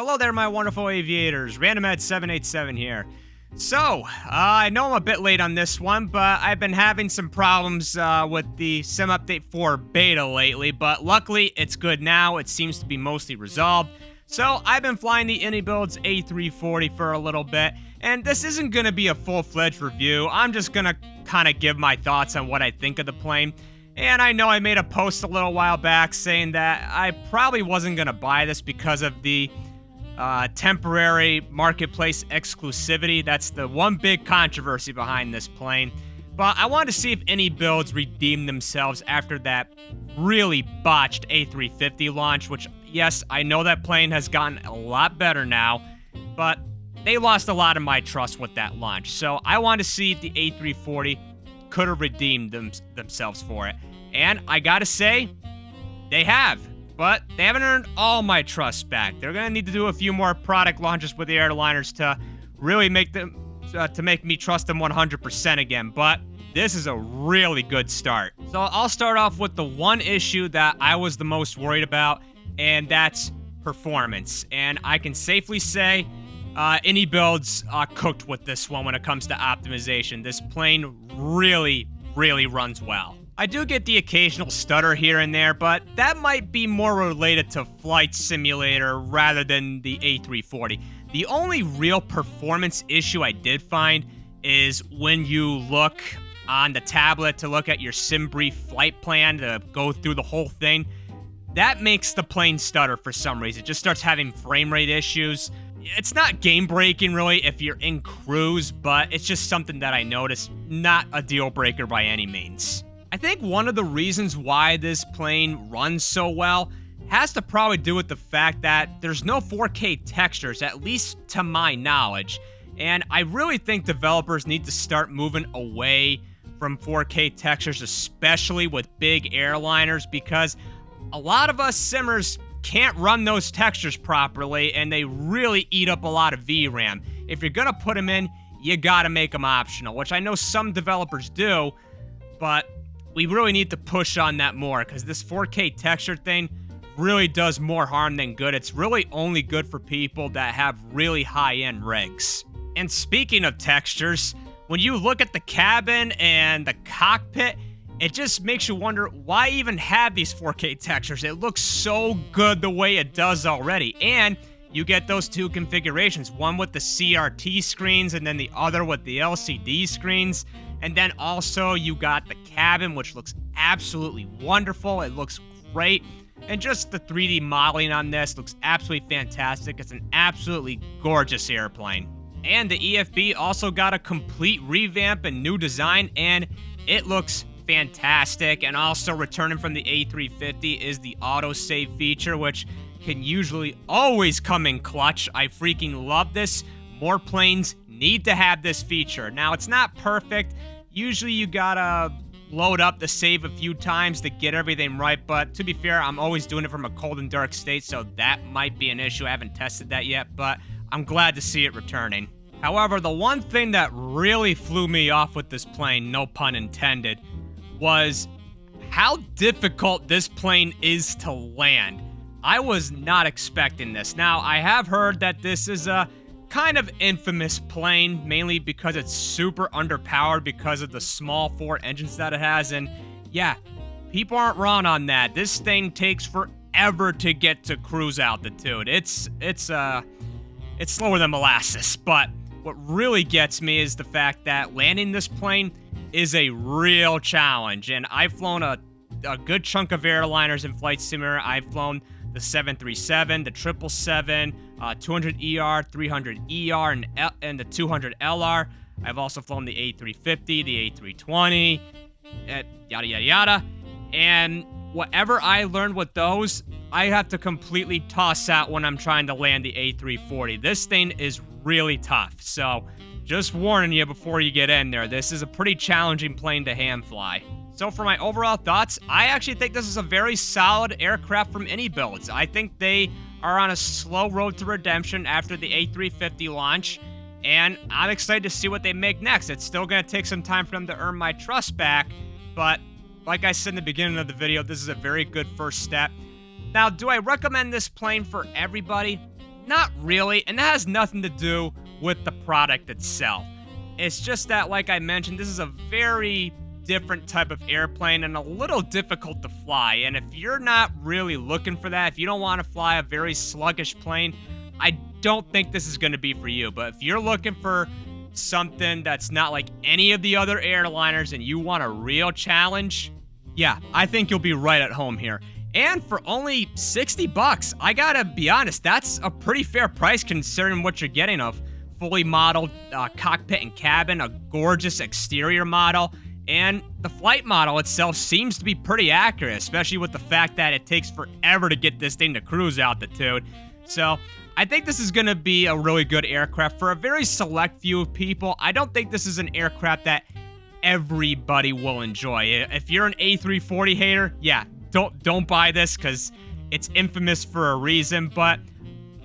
Hello there, my wonderful aviators. RandomEd787 here. So, I know I'm a bit late on this one, but I've been having some problems with the Sim Update 4 beta lately, but luckily it's good now. It seems to be mostly resolved. So, I've been flying the iniBuilds A340 for a little bit, and this isn't going to be a full-fledged review. I'm just going to kind of give my thoughts on what I think of the plane. And I know I made a post a little while back saying that I probably wasn't going to buy this because of the temporary marketplace exclusivity. That's the one big controversy behind this plane. But I wanted to see if iniBuilds redeemed themselves after that really botched A350 launch, which, yes, I know that plane has gotten a lot better now, but they lost a lot of my trust with that launch. So I wanted to see if the A340 could have redeemed themselves for it. And I gotta say, they have. But they haven't earned all my trust back. They're going to need to do a few more product launches with the airliners to really make them, to make me trust them 100% again. But this is a really good start. So I'll start off with the one issue that I was the most worried about, and that's performance. And I can safely say iniBuilds cooked with this one when it comes to optimization. This plane really, really runs well. I do get the occasional stutter here and there, but that might be more related to Flight Simulator rather than the A340. The only real performance issue I did find is when you look on the tablet to look at your SimBrief flight plan to go through the whole thing. That makes the plane stutter for some reason. It just starts having frame rate issues. It's not game-breaking, really, if you're in cruise, but it's just something that I noticed. Not a deal-breaker by any means. I think one of the reasons why this plane runs so well has to probably do with the fact that there's no 4K textures, at least to my knowledge. And I really think developers need to start moving away from 4K textures, especially with big airliners, because a lot of us simmers can't run those textures properly, and they really eat up a lot of VRAM. If you're gonna put them in, you gotta make them optional, which I know some developers do, but we really need to push on that more, because this 4K texture thing really does more harm than good. It's really only good for people that have really high-end rigs. And speaking of textures, when you look at the cabin and the cockpit, it just makes you wonder, why even have these 4K textures? It looks so good the way it does already. And you get those two configurations, one with the CRT screens and then the other with the LCD screens. And then also you got the cabin, which looks absolutely wonderful. It looks great. And just the 3D modeling on this looks absolutely fantastic. It's an absolutely gorgeous airplane. And the EFB also got a complete revamp and new design, and it looks fantastic. And also returning from the A350 is the autosave feature, which can usually always come in clutch. I freaking love this. More planes need to have this feature. Now, it's not perfect. Usually you gotta load up the save a few times to get everything right, but to be fair, I'm always doing it from a cold and dark state, so that might be an issue. I haven't tested that yet, but I'm glad to see it returning. However, the one thing that really flew me off with this plane, no pun intended, was how difficult this plane is to land. I was not expecting this. Now, I have heard that this is a kind of infamous plane, mainly because it's super underpowered because of the small 4 engines that it has, and yeah, people aren't wrong on that. This thing takes forever to get to cruise altitude. It's slower than molasses, but what really gets me is the fact that landing this plane is a real challenge, and I've flown a good chunk of airliners in Flight Simulator. I've flown the 737, the 777, 200ER, 300ER, and the 200LR. I've also flown the A350, the A320, yada, yada, yada. And whatever I learned with those, I have to completely toss out when I'm trying to land the A340. This thing is really tough, so just warning you before you get in there. This is a pretty challenging plane to hand fly. So for my overall thoughts, I actually think this is a very solid aircraft from iniBuilds. I think they are on a slow road to redemption after the A350 launch, and I'm excited to see what they make next. It's still going to take some time for them to earn my trust back, but like I said in the beginning of the video, this is a very good first step. Now, do I recommend this plane for everybody? Not really, and that has nothing to do with the product itself. It's just that, like I mentioned, this is a very different type of airplane and a little difficult to fly. And if you're not really looking for that, if you don't want to fly a very sluggish plane, I don't think this is going to be for you. But if you're looking for something that's not like any of the other airliners and you want a real challenge, yeah, I think you'll be right at home here. And for only 60 bucks, I gotta be honest, that's a pretty fair price considering what you're getting: a fully modeled cockpit and cabin, a gorgeous exterior model, and the flight model itself seems to be pretty accurate, especially with the fact that it takes forever to get this thing to cruise altitude. So I think this is gonna be a really good aircraft for a very select few of people. I don't think this is an aircraft that everybody will enjoy. If you're an A340 hater, yeah, don't buy this because it's infamous for a reason, but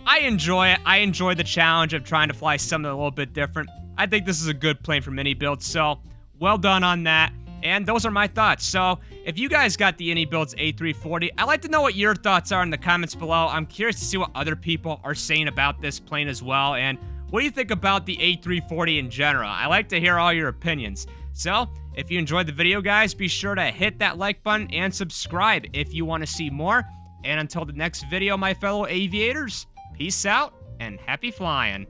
I enjoy it. I enjoy the challenge of trying to fly something a little bit different. I think this is a good plane from iniBuilds, so well done on that. And those are my thoughts. So if you guys got the iniBuilds A340, I'd like to know what your thoughts are in the comments below. I'm curious to see what other people are saying about this plane as well. And what do you think about the A340 in general? I like to hear all your opinions. So if you enjoyed the video, guys, be sure to hit that like button and subscribe if you want to see more. And until the next video, my fellow aviators, peace out and happy flying.